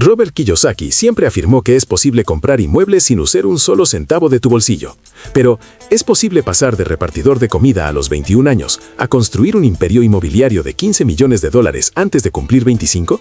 Robert Kiyosaki siempre afirmó que es posible comprar inmuebles sin usar un solo centavo de tu bolsillo. Pero, ¿es posible pasar de repartidor de comida a los 21 años a construir un imperio inmobiliario de $15 millones antes de cumplir 25?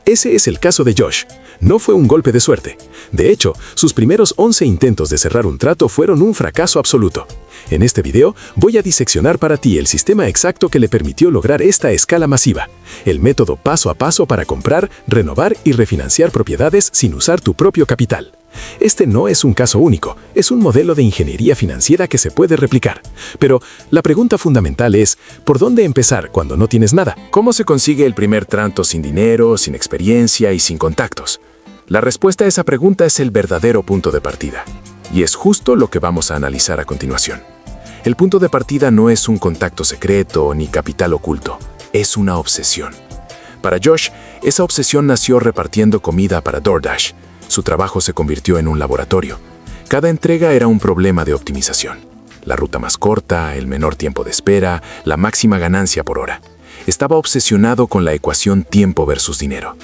Ese es el caso de Josh. No fue un golpe de suerte. De hecho, sus primeros 11 intentos de cerrar un trato fueron un fracaso absoluto. En este video voy a diseccionar para ti el sistema exacto que le permitió lograr esta escala masiva. El método paso a paso para comprar, renovar y refinanciar propiedades sin usar tu propio capital. Este no es un caso único, es un modelo de ingeniería financiera que se puede replicar. Pero la pregunta fundamental es, ¿por dónde empezar cuando no tienes nada? ¿Cómo se consigue el primer trato sin dinero, sin experiencia y sin contactos? La respuesta a esa pregunta es el verdadero punto de partida. Y es justo lo que vamos a analizar a continuación. El punto de partida no es un contacto secreto ni capital oculto, es una obsesión. Para Josh, esa obsesión nació repartiendo comida para DoorDash. Su trabajo se convirtió en un laboratorio. Cada entrega era un problema de optimización. La ruta más corta, el menor tiempo de espera, la máxima ganancia por hora. Estaba obsesionado con la ecuación tiempo versus dinero.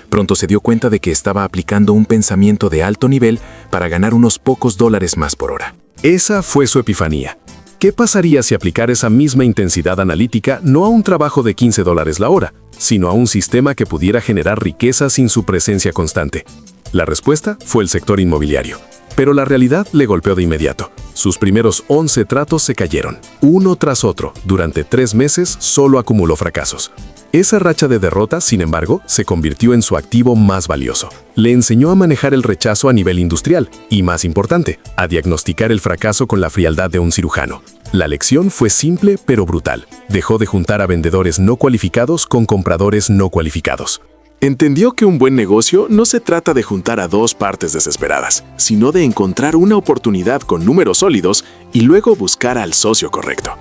Pronto se dio cuenta de que estaba aplicando un pensamiento de alto nivel para ganar unos pocos dólares más por hora. Esa fue su epifanía. ¿Qué pasaría si aplicara esa misma intensidad analítica no a un trabajo de $15 la hora, sino a un sistema que pudiera generar riqueza sin su presencia constante? La respuesta fue el sector inmobiliario. Pero la realidad le golpeó de inmediato. Sus primeros 11 tratos se cayeron, uno tras otro. Durante 3 meses solo acumuló fracasos. Esa racha de derrotas, sin embargo, se convirtió en su activo más valioso. Le enseñó a manejar el rechazo a nivel industrial y, más importante, a diagnosticar el fracaso con la frialdad de un cirujano. La lección fue simple pero brutal. Dejó de juntar a vendedores no cualificados con compradores no cualificados. Entendió que un buen negocio no se trata de juntar a dos partes desesperadas, sino de encontrar una oportunidad con números sólidos y luego buscar al socio correcto.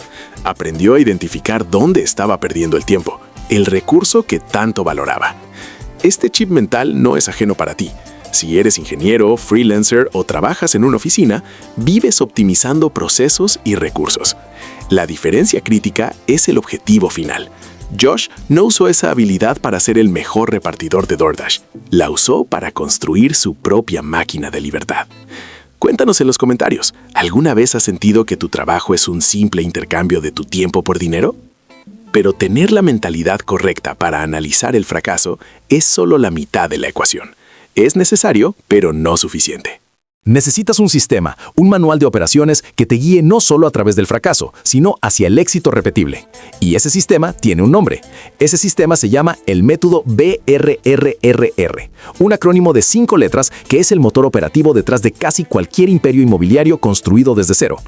Aprendió a identificar dónde estaba perdiendo el tiempo, el recurso que tanto valoraba. Este chip mental no es ajeno para ti. Si eres ingeniero, freelancer o trabajas en una oficina, vives optimizando procesos y recursos. La diferencia crítica es el objetivo final. Josh no usó esa habilidad para ser el mejor repartidor de DoorDash. La usó para construir su propia máquina de libertad. Cuéntanos en los comentarios, ¿alguna vez has sentido que tu trabajo es un simple intercambio de tu tiempo por dinero? Pero tener la mentalidad correcta para analizar el fracaso es solo la mitad de la ecuación. Es necesario, pero no suficiente. Necesitas un sistema, un manual de operaciones que te guíe no solo a través del fracaso, sino hacia el éxito repetible. Y ese sistema tiene un nombre. Ese sistema se llama el método BRRRR, un acrónimo de 5 letras que es el motor operativo detrás de casi cualquier imperio inmobiliario construido desde cero.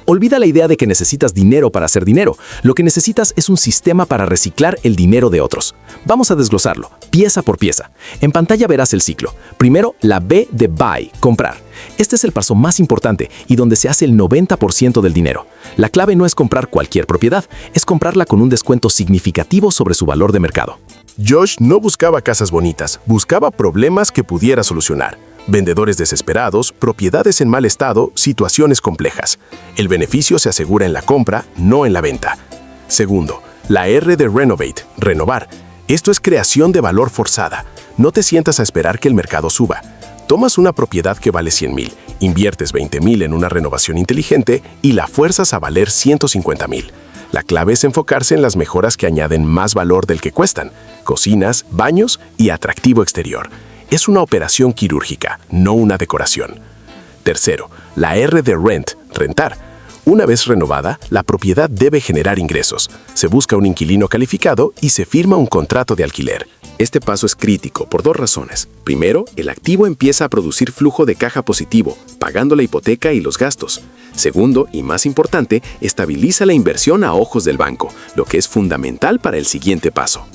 Olvida la idea de que necesitas dinero para hacer dinero. Lo que necesitas es un sistema para reciclar el dinero de otros. Vamos a desglosarlo, pieza por pieza. En pantalla verás el ciclo. Primero, la B de buy, comprar. Este es el paso más importante y donde se hace el 90% del dinero. La clave no es comprar cualquier propiedad, es comprarla con un descuento significativo sobre su valor de mercado. Josh no buscaba casas bonitas, buscaba problemas que pudiera solucionar. Vendedores desesperados, propiedades en mal estado, situaciones complejas. El beneficio se asegura en la compra, no en la venta. Segundo, la R de renovate, renovar. Esto es creación de valor forzada. No te sientas a esperar que el mercado suba. Tomas una propiedad que vale 100,000, inviertes 20,000 en una renovación inteligente y la fuerzas a valer 150,000. La clave es enfocarse en las mejoras que añaden más valor del que cuestan: cocinas, baños y atractivo exterior. Es una operación quirúrgica, no una decoración. Tercero, la R de rent, rentar. Una vez renovada, la propiedad debe generar ingresos. Se busca un inquilino calificado y se firma un contrato de alquiler. Este paso es crítico por 2 razones. Primero, el activo empieza a producir flujo de caja positivo, pagando la hipoteca y los gastos. Segundo, y más importante, estabiliza la inversión a ojos del banco, lo que es fundamental para el siguiente paso.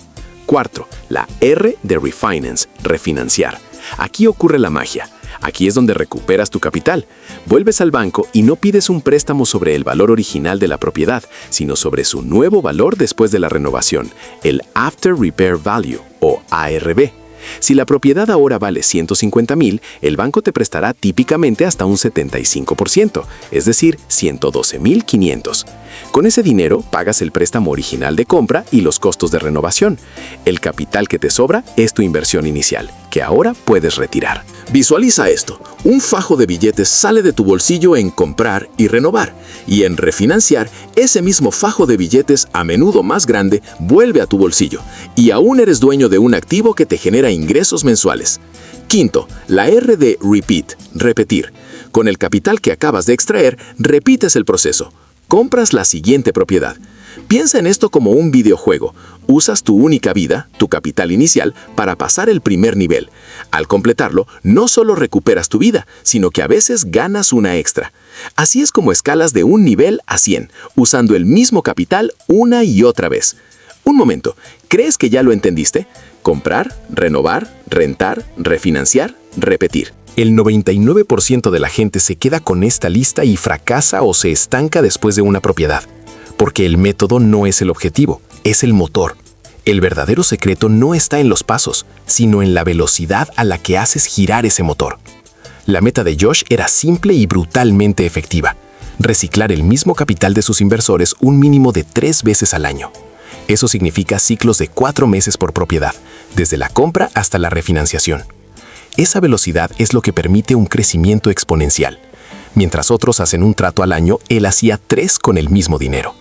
Cuarto, la R de refinance, refinanciar. Aquí ocurre la magia. Aquí es donde recuperas tu capital. Vuelves al banco y no pides un préstamo sobre el valor original de la propiedad, sino sobre su nuevo valor después de la renovación, el After Repair Value, o ARV. Si la propiedad ahora vale 150,000, el banco te prestará típicamente hasta un 75%, es decir, 112,500. Con ese dinero pagas el préstamo original de compra y los costos de renovación. El capital que te sobra es tu inversión inicial, que ahora puedes retirar. Visualiza esto. Un fajo de billetes sale de tu bolsillo en comprar y renovar, y en refinanciar, ese mismo fajo de billetes, a menudo más grande, vuelve a tu bolsillo, y aún eres dueño de un activo que te genera ingresos mensuales. Quinto, la R de repeat, repetir. Con el capital que acabas de extraer, repites el proceso. Compras la siguiente propiedad. Piensa en esto como un videojuego. Usas tu única vida, tu capital inicial, para pasar el primer nivel. Al completarlo, no solo recuperas tu vida, sino que a veces ganas una extra. Así es como escalas de un nivel a 100, usando el mismo capital una y otra vez. Un momento, ¿crees que ya lo entendiste? Comprar, renovar, rentar, refinanciar, repetir. El 99% de la gente se queda con esta lista y fracasa o se estanca después de una propiedad. Porque el método no es el objetivo, es el motor. El verdadero secreto no está en los pasos, sino en la velocidad a la que haces girar ese motor. La meta de Josh era simple y brutalmente efectiva: reciclar el mismo capital de sus inversores un mínimo de 3 veces al año. Eso significa ciclos de 4 meses por propiedad, desde la compra hasta la refinanciación. Esa velocidad es lo que permite un crecimiento exponencial. Mientras otros hacen un trato al año, él hacía 3 con el mismo dinero.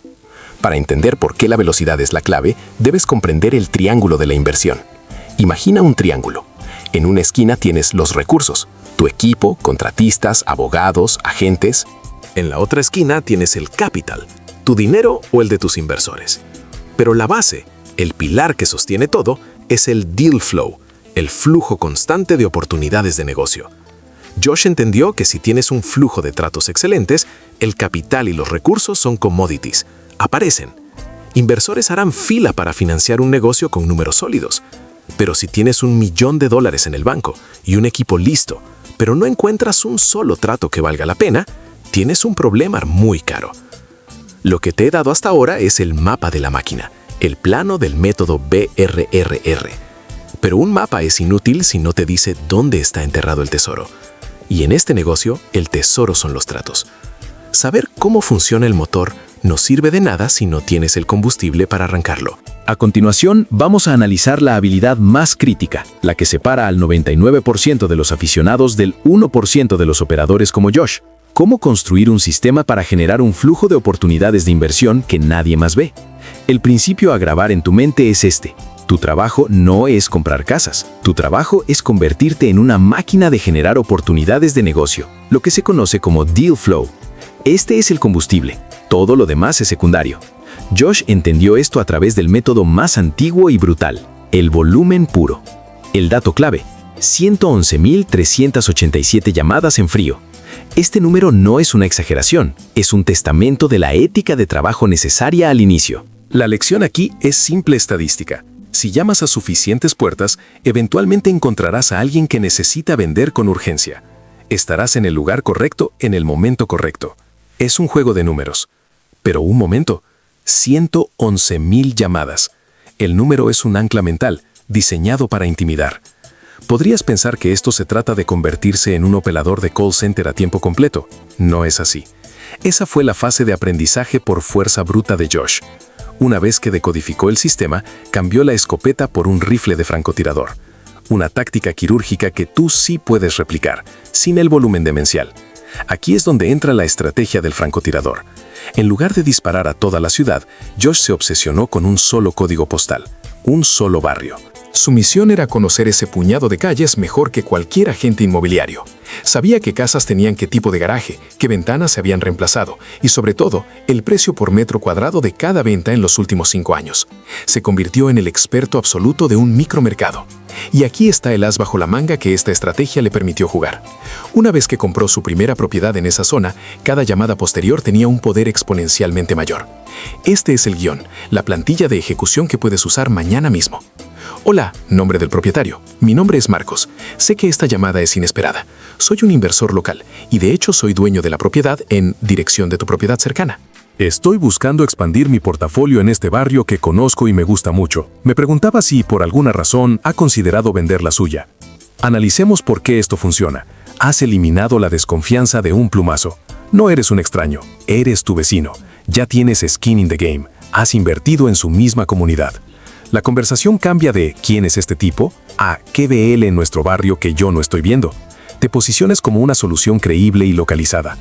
Para entender por qué la velocidad es la clave, debes comprender el triángulo de la inversión. Imagina un triángulo. En una esquina tienes los recursos, tu equipo, contratistas, abogados, agentes. En la otra esquina tienes el capital, tu dinero o el de tus inversores. Pero la base, el pilar que sostiene todo, es el deal flow, el flujo constante de oportunidades de negocio. Josh entendió que si tienes un flujo de tratos excelentes, el capital y los recursos son commodities. Aparecen. Inversores harán fila para financiar un negocio con números sólidos. Pero si tienes $1,000,000 en el banco y un equipo listo, pero no encuentras un solo trato que valga la pena, tienes un problema muy caro. Lo que te he dado hasta ahora es el mapa de la máquina, el plano del método BRRR. Pero un mapa es inútil si no te dice dónde está enterrado el tesoro. Y en este negocio, el tesoro son los tratos. Saber cómo funciona el motor no sirve de nada si no tienes el combustible para arrancarlo. A continuación, vamos a analizar la habilidad más crítica, la que separa al 99% de los aficionados del 1% de los operadores como Josh. Cómo construir un sistema para generar un flujo de oportunidades de inversión que nadie más ve. El principio a grabar en tu mente es este: tu trabajo no es comprar casas, tu trabajo es convertirte en una máquina de generar oportunidades de negocio, lo que se conoce como deal flow. Este es el combustible, todo lo demás es secundario. Josh entendió esto a través del método más antiguo y brutal, el volumen puro. El dato clave: 111,387 llamadas en frío. Este número no es una exageración, es un testamento de la ética de trabajo necesaria al inicio. La lección aquí es simple estadística. Si llamas a suficientes puertas, eventualmente encontrarás a alguien que necesita vender con urgencia. Estarás en el lugar correcto en el momento correcto. Es un juego de números. Pero un momento, 111,000 llamadas. El número es un ancla mental, diseñado para intimidar. Podrías pensar que esto se trata de convertirse en un operador de call center a tiempo completo. No es así. Esa fue la fase de aprendizaje por fuerza bruta de Josh. Una vez que decodificó el sistema, cambió la escopeta por un rifle de francotirador. Una táctica quirúrgica que tú sí puedes replicar, sin el volumen demencial. Aquí es donde entra la estrategia del francotirador. En lugar de disparar a toda la ciudad, Josh se obsesionó con un solo código postal, un solo barrio. Su misión era conocer ese puñado de calles mejor que cualquier agente inmobiliario. Sabía qué casas tenían qué tipo de garaje, qué ventanas se habían reemplazado y, sobre todo, el precio por metro cuadrado de cada venta en los últimos 5 años. Se convirtió en el experto absoluto de un micromercado. Y aquí está el as bajo la manga que esta estrategia le permitió jugar. Una vez que compró su primera propiedad en esa zona, cada llamada posterior tenía un poder exponencialmente mayor. Este es el guión, la plantilla de ejecución que puedes usar mañana mismo. Hola, nombre del propietario. Mi nombre es Marcos. Sé que esta llamada es inesperada. Soy un inversor local y de hecho soy dueño de la propiedad en dirección de tu propiedad cercana. Estoy buscando expandir mi portafolio en este barrio que conozco y me gusta mucho. Me preguntaba si, por alguna razón, ha considerado vender la suya. Analicemos por qué esto funciona. Has eliminado la desconfianza de un plumazo. No eres un extraño, eres tu vecino. Ya tienes skin in the game. Has invertido en su misma comunidad. La conversación cambia de ¿quién es este tipo? A ¿qué ve él en nuestro barrio que yo no estoy viendo? Te posiciones como una solución creíble y localizada.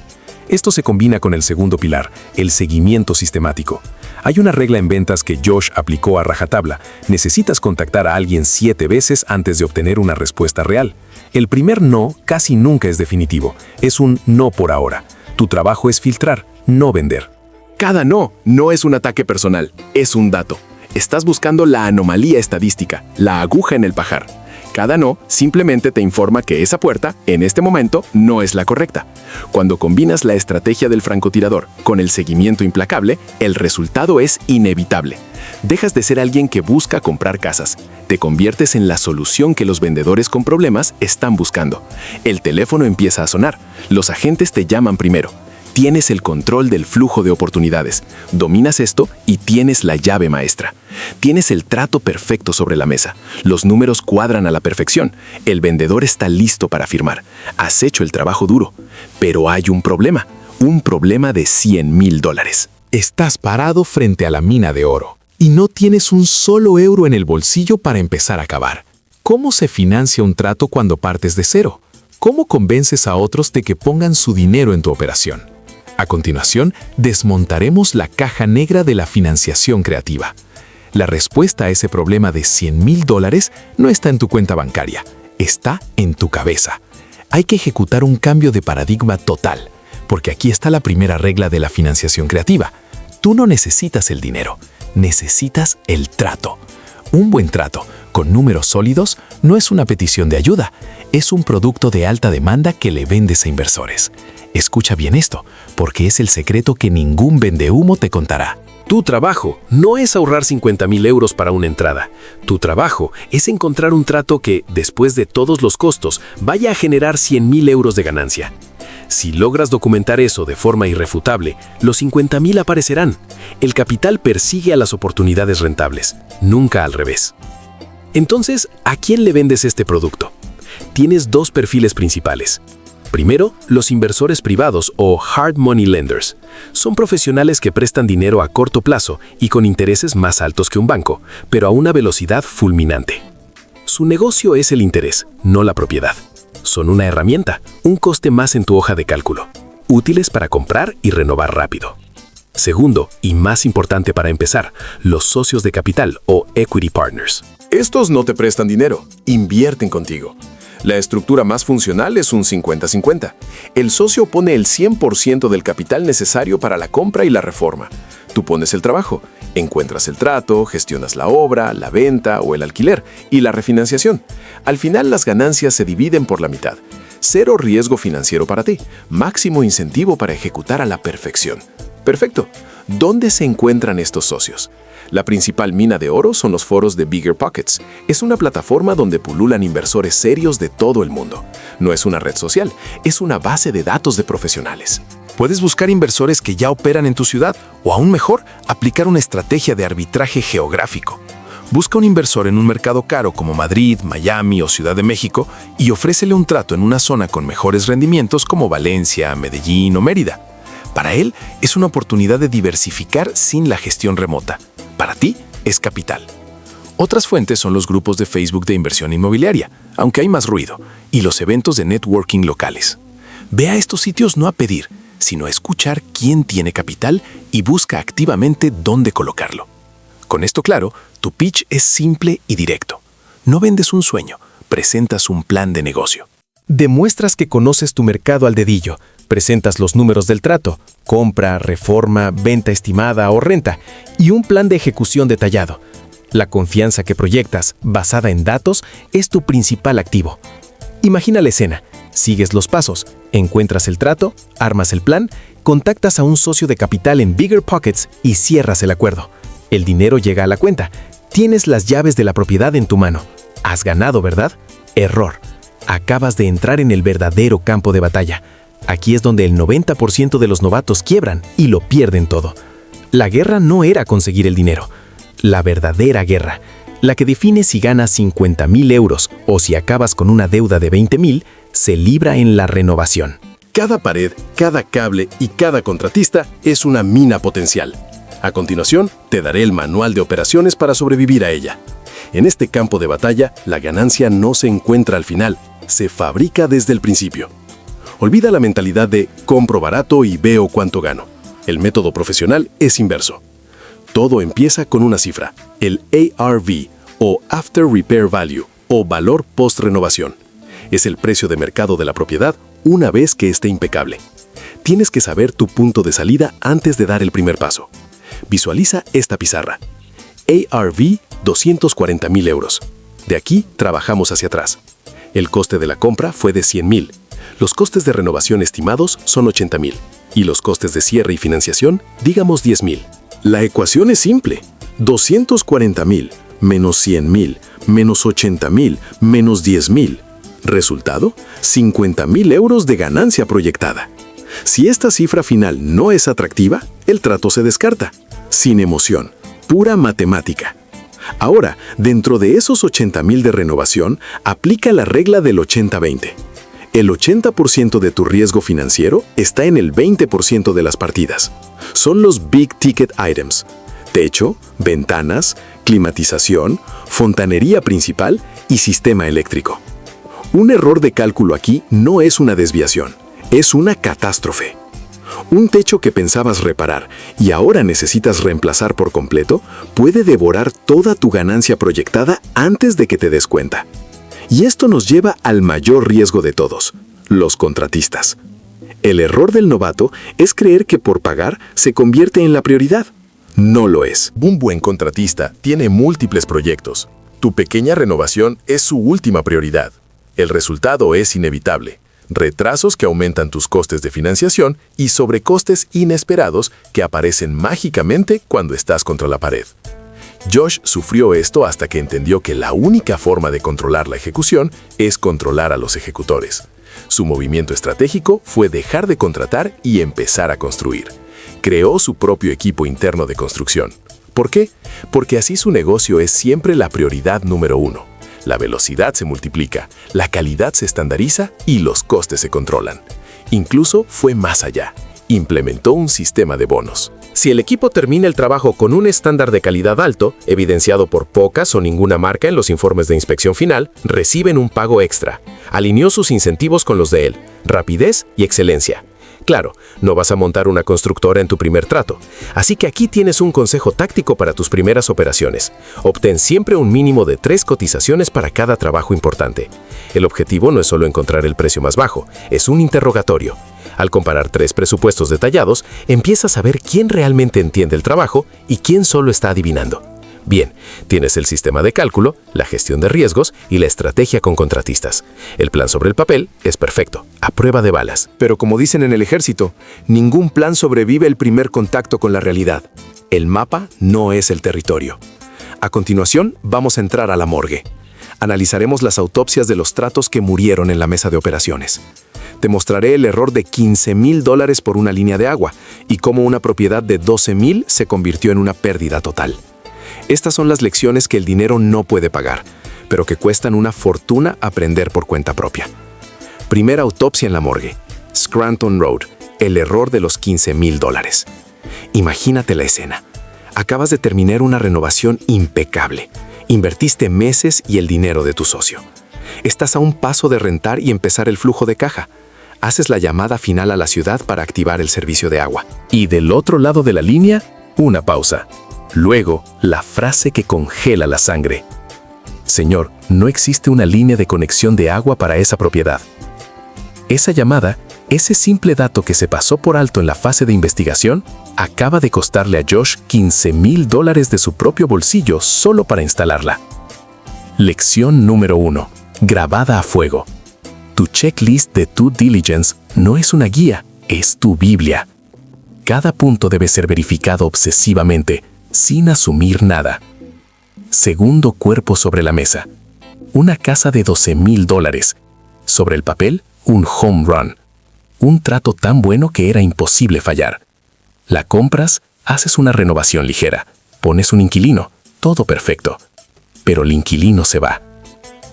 Esto se combina con el segundo pilar, el seguimiento sistemático. Hay una regla en ventas que Josh aplicó a rajatabla. Necesitas contactar a alguien 7 veces antes de obtener una respuesta real. El primer no casi nunca es definitivo. Es un no por ahora. Tu trabajo es filtrar, no vender. Cada no es un ataque personal, es un dato. Estás buscando la anomalía estadística, la aguja en el pajar. Cada no simplemente te informa que esa puerta, en este momento, no es la correcta. Cuando combinas la estrategia del francotirador con el seguimiento implacable, el resultado es inevitable. Dejas de ser alguien que busca comprar casas. Te conviertes en la solución que los vendedores con problemas están buscando. El teléfono empieza a sonar. Los agentes te llaman primero. Tienes el control del flujo de oportunidades. Dominas esto y tienes la llave maestra. Tienes el trato perfecto sobre la mesa. Los números cuadran a la perfección. El vendedor está listo para firmar. Has hecho el trabajo duro. Pero hay un problema de $100,000. Estás parado frente a la mina de oro y no tienes un solo euro en el bolsillo para empezar a cavar. ¿Cómo se financia un trato cuando partes de cero? ¿Cómo convences a otros de que pongan su dinero en tu operación? A continuación, desmontaremos la caja negra de la financiación creativa. La respuesta a ese problema de $100,000 no está en tu cuenta bancaria, está en tu cabeza. Hay que ejecutar un cambio de paradigma total, porque aquí está la primera regla de la financiación creativa. Tú no necesitas el dinero, necesitas el trato. Un buen trato, con números sólidos, no es una petición de ayuda, es un producto de alta demanda que le vendes a inversores. Escucha bien esto, porque es el secreto que ningún vendehumo te contará. Tu trabajo no es ahorrar 50,000 euros para una entrada. Tu trabajo es encontrar un trato que, después de todos los costos, vaya a generar 100,000 euros de ganancia. Si logras documentar eso de forma irrefutable, los 50,000 aparecerán. El capital persigue a las oportunidades rentables, nunca al revés. Entonces, ¿a quién le vendes este producto? Tienes 2 perfiles principales. Primero, los inversores privados o hard money lenders. Son profesionales que prestan dinero a corto plazo y con intereses más altos que un banco, pero a una velocidad fulminante. Su negocio es el interés, no la propiedad. Son una herramienta, un coste más en tu hoja de cálculo, útiles para comprar y renovar rápido. Segundo, y más importante para empezar, los socios de capital o equity partners. Estos no te prestan dinero, invierten contigo. La estructura más funcional es un 50-50. El socio pone el 100% del capital necesario para la compra y la reforma. Tú pones el trabajo, encuentras el trato, gestionas la obra, la venta o el alquiler y la refinanciación. Al final las ganancias se dividen por la mitad. 0 riesgo financiero para ti, máximo incentivo para ejecutar a la perfección. Perfecto. ¿Dónde se encuentran estos socios? La principal mina de oro son los foros de BiggerPockets. Es una plataforma donde pululan inversores serios de todo el mundo. No es una red social, es una base de datos de profesionales. Puedes buscar inversores que ya operan en tu ciudad o, aún mejor, aplicar una estrategia de arbitraje geográfico. Busca un inversor en un mercado caro como Madrid, Miami o Ciudad de México y ofrécele un trato en una zona con mejores rendimientos como Valencia, Medellín o Mérida. Para él, es una oportunidad de diversificar sin la gestión remota. Para ti, es capital. Otras fuentes son los grupos de Facebook de inversión inmobiliaria, aunque hay más ruido, y los eventos de networking locales. Ve a estos sitios no a pedir, sino a escuchar quién tiene capital y busca activamente dónde colocarlo. Con esto claro, tu pitch es simple y directo. No vendes un sueño, presentas un plan de negocio. Demuestras que conoces tu mercado al dedillo. Presentas los números del trato, compra, reforma, venta estimada o renta, y un plan de ejecución detallado. La confianza que proyectas, basada en datos, es tu principal activo. Imagina la escena. Sigues los pasos, encuentras el trato, armas el plan, contactas a un socio de capital en BiggerPockets y cierras el acuerdo. El dinero llega a la cuenta. Tienes las llaves de la propiedad en tu mano. Has ganado, ¿verdad? Error. Acabas de entrar en el verdadero campo de batalla. Aquí es donde el 90% de los novatos quiebran y lo pierden todo. La guerra no era conseguir el dinero. La verdadera guerra, la que define si ganas 50,000 euros o si acabas con una deuda de 20,000, se libra en la renovación. Cada pared, cada cable y cada contratista es una mina potencial. A continuación, te daré el manual de operaciones para sobrevivir a ella. En este campo de batalla, la ganancia no se encuentra al final, se fabrica desde el principio. Olvida la mentalidad de compro barato y veo cuánto gano. El método profesional es inverso. Todo empieza con una cifra, el ARV o After Repair Value o valor post-renovación. Es el precio de mercado de la propiedad una vez que esté impecable. Tienes que saber tu punto de salida antes de dar el primer paso. Visualiza esta pizarra. ARV 240,000 euros. De aquí trabajamos hacia atrás. El coste de la compra fue de 100,000. Los costes de renovación estimados son 80,000. Y los costes de cierre y financiación, digamos 10,000. La ecuación es simple. 240,000 menos 100,000 menos 80,000 menos 10,000. Resultado, 50,000 euros de ganancia proyectada. Si esta cifra final no es atractiva, el trato se descarta. Sin emoción, pura matemática. Ahora, dentro de esos 80,000 de renovación, aplica la regla del 80-20. El 80% de tu riesgo financiero está en el 20% de las partidas. Son los Big Ticket Items: techo, ventanas, climatización, fontanería principal y sistema eléctrico. Un error de cálculo aquí no es una desviación, es una catástrofe. Un techo que pensabas reparar y ahora necesitas reemplazar por completo puede devorar toda tu ganancia proyectada antes de que te des cuenta. Y esto nos lleva al mayor riesgo de todos, los contratistas. El error del novato es creer que por pagar se convierte en la prioridad. No lo es. Un buen contratista tiene múltiples proyectos. Tu pequeña renovación es su última prioridad. El resultado es inevitable: retrasos que aumentan tus costes de financiación y sobrecostes inesperados que aparecen mágicamente cuando estás contra la pared. Josh sufrió esto hasta que entendió que la única forma de controlar la ejecución es controlar a los ejecutores. Su movimiento estratégico fue dejar de contratar y empezar a construir. Creó su propio equipo interno de construcción. ¿Por qué? Porque así su negocio es siempre la prioridad número uno. La velocidad se multiplica, la calidad se estandariza y los costes se controlan. Incluso fue más allá. Implementó un sistema de bonos. Si el equipo termina el trabajo con un estándar de calidad alto, evidenciado por pocas o ninguna marca en los informes de inspección final, reciben un pago extra. Alineó sus incentivos con los de él: rapidez y excelencia. Claro, no vas a montar una constructora en tu primer trato, así que aquí tienes un consejo táctico para tus primeras operaciones. Obtén siempre un mínimo de 3 cotizaciones para cada trabajo importante. El objetivo no es solo encontrar el precio más bajo, es un interrogatorio. Al comparar 3 presupuestos detallados, empiezas a ver quién realmente entiende el trabajo y quién solo está adivinando. Bien, tienes el sistema de cálculo, la gestión de riesgos y la estrategia con contratistas. El plan sobre el papel es perfecto, a prueba de balas. Pero como dicen en el ejército, ningún plan sobrevive el primer contacto con la realidad. El mapa no es el territorio. A continuación, vamos a entrar a la morgue. Analizaremos las autopsias de los tratos que murieron en la mesa de operaciones. Te mostraré el error de 15,000 dólares por una línea de agua y cómo una propiedad de 12,000 se convirtió en una pérdida total. Estas son las lecciones que el dinero no puede pagar, pero que cuestan una fortuna aprender por cuenta propia. Primera autopsia en la morgue. Scranton Road, el error de los 15,000 dólares. Imagínate la escena. Acabas de terminar una renovación impecable. Invertiste meses y el dinero de tu socio. Estás a un paso de rentar y empezar el flujo de caja. Haces la llamada final a la ciudad para activar el servicio de agua. Y del otro lado de la línea, una pausa. Luego, la frase que congela la sangre. Señor, no existe una línea de conexión de agua para esa propiedad. Esa llamada, ese simple dato que se pasó por alto en la fase de investigación, acaba de costarle a Josh 15,000 dólares de su propio bolsillo solo para instalarla. Lección número 1. Grabada a fuego. Tu checklist de due diligence no es una guía, es tu Biblia. Cada punto debe ser verificado obsesivamente, sin asumir nada. Segundo cuerpo sobre la mesa. Una casa de 12,000 dólares. Sobre el papel, un home run. Un trato tan bueno que era imposible fallar. La compras, haces una renovación ligera, pones un inquilino, todo perfecto. Pero el inquilino se va.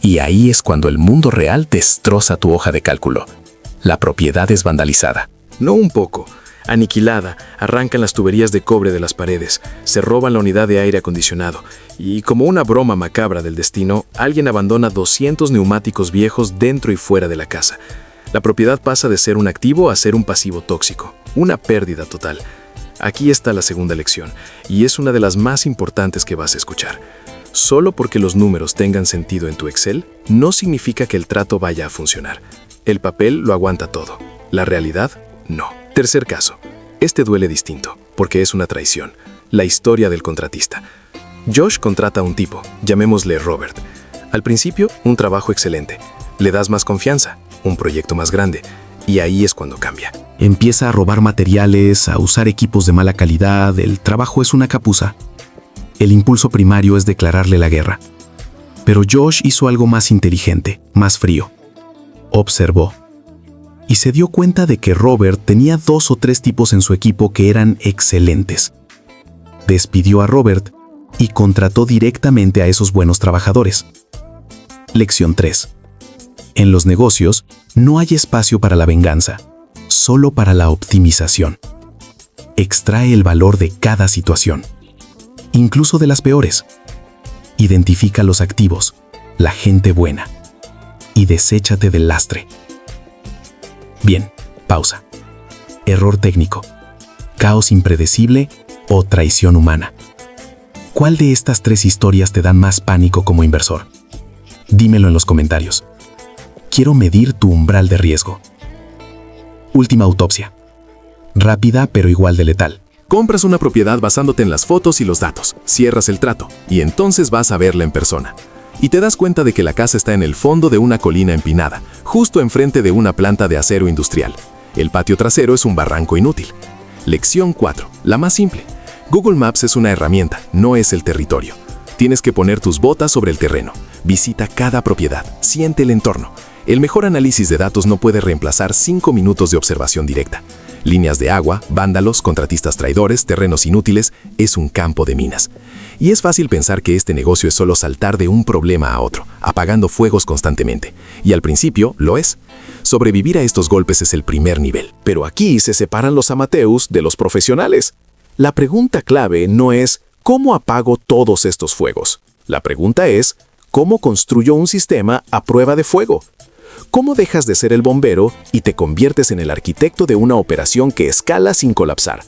Y ahí es cuando el mundo real destroza tu hoja de cálculo. La propiedad es vandalizada. No un poco. Aniquilada, arrancan las tuberías de cobre de las paredes, se roban la unidad de aire acondicionado y, como una broma macabra del destino, alguien abandona 200 neumáticos viejos dentro y fuera de la casa. La propiedad pasa de ser un activo a ser un pasivo tóxico, una pérdida total. Aquí está la segunda lección, y es una de las más importantes que vas a escuchar. Solo porque los números tengan sentido en tu Excel, no significa que el trato vaya a funcionar. El papel lo aguanta todo, la realidad no. Tercer caso. Este duele distinto, porque es una traición. La historia del contratista. Josh contrata a un tipo, llamémosle Robert. Al principio, un trabajo excelente. Le das más confianza, un proyecto más grande, y ahí es cuando cambia. Empieza a robar materiales, a usar equipos de mala calidad, el trabajo es una capuza. El impulso primario es declararle la guerra. Pero Josh hizo algo más inteligente, más frío. Observó. Y se dio cuenta de que Robert tenía 2 o 3 tipos en su equipo que eran excelentes. Despidió a Robert y contrató directamente a esos buenos trabajadores. Lección 3. En los negocios no hay espacio para la venganza, solo para la optimización. Extrae el valor de cada situación, incluso de las peores. Identifica los activos, la gente buena, y deséchate del lastre. Bien, pausa. Error técnico, caos impredecible o traición humana. ¿Cuál de estas 3 historias te dan más pánico como inversor? Dímelo en los comentarios. Quiero medir tu umbral de riesgo. Última autopsia. Rápida pero igual de letal. Compras una propiedad basándote en las fotos y los datos, cierras el trato, y entonces vas a verla en persona. Y te das cuenta de que la casa está en el fondo de una colina empinada, justo enfrente de una planta de acero industrial. El patio trasero es un barranco inútil. Lección 4, la más simple. Google Maps es una herramienta, no es el territorio. Tienes que poner tus botas sobre el terreno. Visita cada propiedad, siente el entorno. El mejor análisis de datos no puede reemplazar 5 minutos de observación directa. Líneas de agua, vándalos, contratistas traidores, terrenos inútiles, es un campo de minas. Y es fácil pensar que este negocio es solo saltar de un problema a otro, apagando fuegos constantemente. Y al principio lo es. Sobrevivir a estos golpes es el primer nivel. Pero aquí se separan los amateurs de los profesionales. La pregunta clave no es ¿cómo apago todos estos fuegos? La pregunta es ¿cómo construyo un sistema a prueba de fuego? ¿Cómo dejas de ser el bombero y te conviertes en el arquitecto de una operación que escala sin colapsar?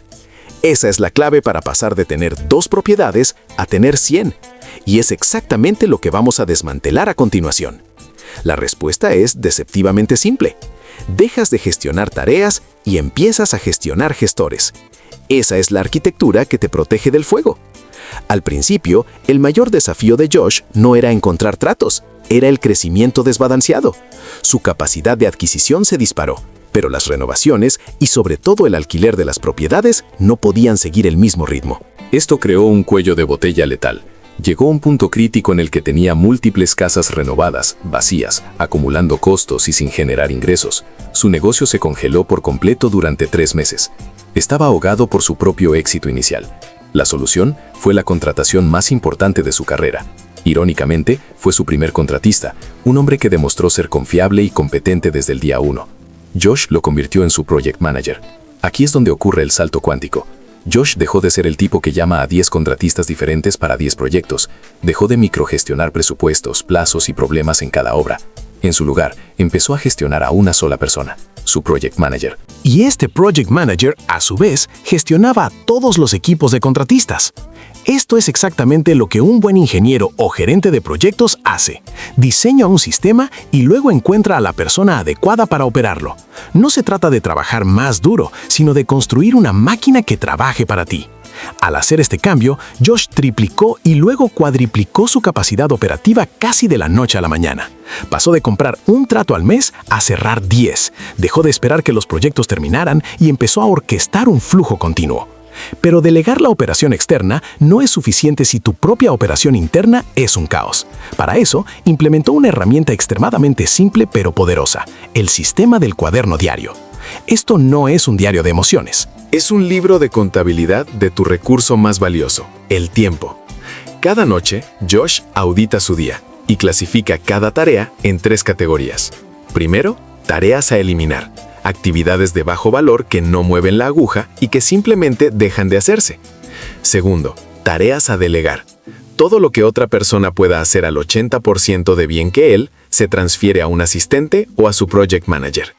Esa es la clave para pasar de tener 2 propiedades a tener 100. Y es exactamente lo que vamos a desmantelar a continuación. La respuesta es deceptivamente simple. Dejas de gestionar tareas y empiezas a gestionar gestores. Esa es la arquitectura que te protege del fuego. Al principio, el mayor desafío de Josh no era encontrar tratos, era el crecimiento desbalanceado. Su capacidad de adquisición se disparó, pero las renovaciones y sobre todo el alquiler de las propiedades no podían seguir el mismo ritmo. Esto creó un cuello de botella letal. Llegó un punto crítico en el que tenía múltiples casas renovadas, vacías, acumulando costos y sin generar ingresos. Su negocio se congeló por completo durante 3 meses. Estaba ahogado por su propio éxito inicial. La solución fue la contratación más importante de su carrera. Irónicamente, fue su primer contratista, un hombre que demostró ser confiable y competente desde el día 1. Josh lo convirtió en su project manager. Aquí es donde ocurre el salto cuántico. Josh dejó de ser el tipo que llama a 10 contratistas diferentes para 10 proyectos. Dejó de microgestionar presupuestos, plazos y problemas en cada obra. En su lugar, empezó a gestionar a una sola persona, su project manager. Y este project manager, a su vez, gestionaba a todos los equipos de contratistas. Esto es exactamente lo que un buen ingeniero o gerente de proyectos hace. Diseña un sistema y luego encuentra a la persona adecuada para operarlo. No se trata de trabajar más duro, sino de construir una máquina que trabaje para ti. Al hacer este cambio, Josh triplicó y luego cuadriplicó su capacidad operativa casi de la noche a la mañana. Pasó de comprar un trato al mes a cerrar 10. Dejó de esperar que los proyectos terminaran y empezó a orquestar un flujo continuo. Pero delegar la operación externa no es suficiente si tu propia operación interna es un caos. Para eso, implementó una herramienta extremadamente simple pero poderosa, el sistema del cuaderno diario. Esto no es un diario de emociones. Es un libro de contabilidad de tu recurso más valioso, el tiempo. Cada noche, Josh audita su día y clasifica cada tarea en 3 categorías. Primero, tareas a eliminar, actividades de bajo valor que no mueven la aguja y que simplemente dejan de hacerse. Segundo, tareas a delegar. Todo lo que otra persona pueda hacer al 80% de bien que él, se transfiere a un asistente o a su project manager.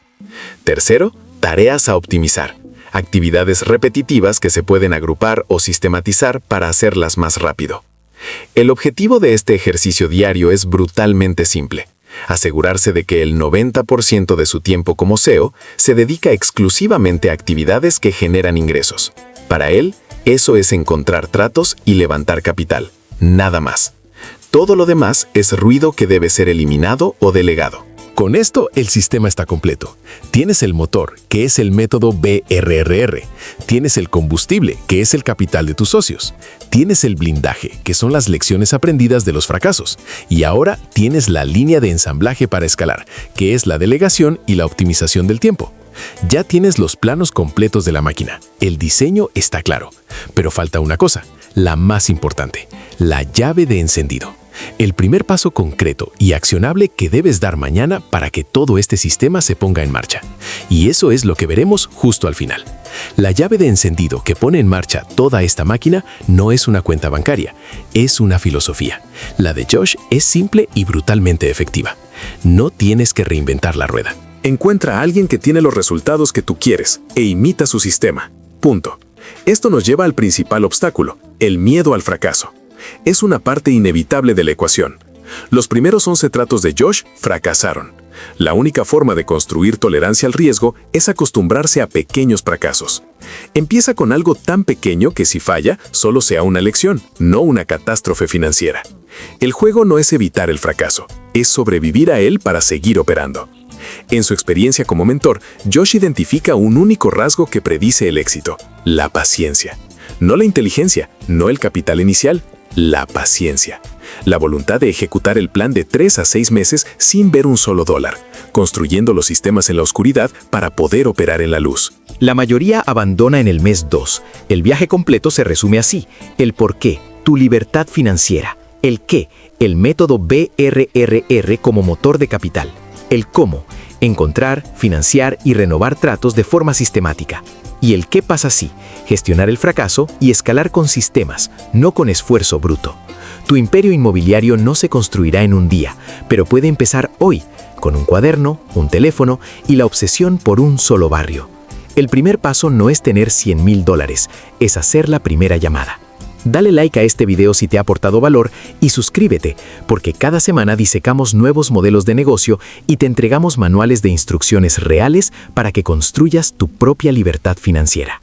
Tercero, tareas a optimizar. Actividades repetitivas que se pueden agrupar o sistematizar para hacerlas más rápido. El objetivo de este ejercicio diario es brutalmente simple. Asegurarse de que el 90% de su tiempo como CEO se dedica exclusivamente a actividades que generan ingresos. Para él, eso es encontrar tratos y levantar capital. Nada más. Todo lo demás es ruido que debe ser eliminado o delegado. Con esto, el sistema está completo. Tienes el motor, que es el método BRRR. Tienes el combustible, que es el capital de tus socios. Tienes el blindaje, que son las lecciones aprendidas de los fracasos. Y ahora tienes la línea de ensamblaje para escalar, que es la delegación y la optimización del tiempo. Ya tienes los planos completos de la máquina. El diseño está claro. Pero falta una cosa, la más importante, la llave de encendido. El primer paso concreto y accionable que debes dar mañana para que todo este sistema se ponga en marcha. Y eso es lo que veremos justo al final. La llave de encendido que pone en marcha toda esta máquina no es una cuenta bancaria, es una filosofía. La de Josh es simple y brutalmente efectiva. No tienes que reinventar la rueda. Encuentra a alguien que tiene los resultados que tú quieres e imita su sistema. Punto. Esto nos lleva al principal obstáculo, el miedo al fracaso. Es una parte inevitable de la ecuación. Los primeros 11 tratos de Josh fracasaron. La única forma de construir tolerancia al riesgo es acostumbrarse a pequeños fracasos. Empieza con algo tan pequeño que si falla, solo sea una lección, no una catástrofe financiera. El juego no es evitar el fracaso, es sobrevivir a él para seguir operando. En su experiencia como mentor, Josh identifica un único rasgo que predice el éxito: la paciencia. No la inteligencia, no el capital inicial, la paciencia. La voluntad de ejecutar el plan de 3 a 6 meses sin ver un solo dólar, construyendo los sistemas en la oscuridad para poder operar en la luz. La mayoría abandona en el mes 2. El viaje completo se resume así: el por qué, tu libertad financiera; el qué, el método BRRR como motor de capital; el cómo, encontrar, financiar y renovar tratos de forma sistemática; y el qué pasa si, gestionar el fracaso y escalar con sistemas, no con esfuerzo bruto. Tu imperio inmobiliario no se construirá en un día, pero puede empezar hoy, con un cuaderno, un teléfono y la obsesión por un solo barrio. El primer paso no es tener $100,000, es hacer la primera llamada. Dale like a este video si te ha aportado valor y suscríbete, porque cada semana disecamos nuevos modelos de negocio y te entregamos manuales de instrucciones reales para que construyas tu propia libertad financiera.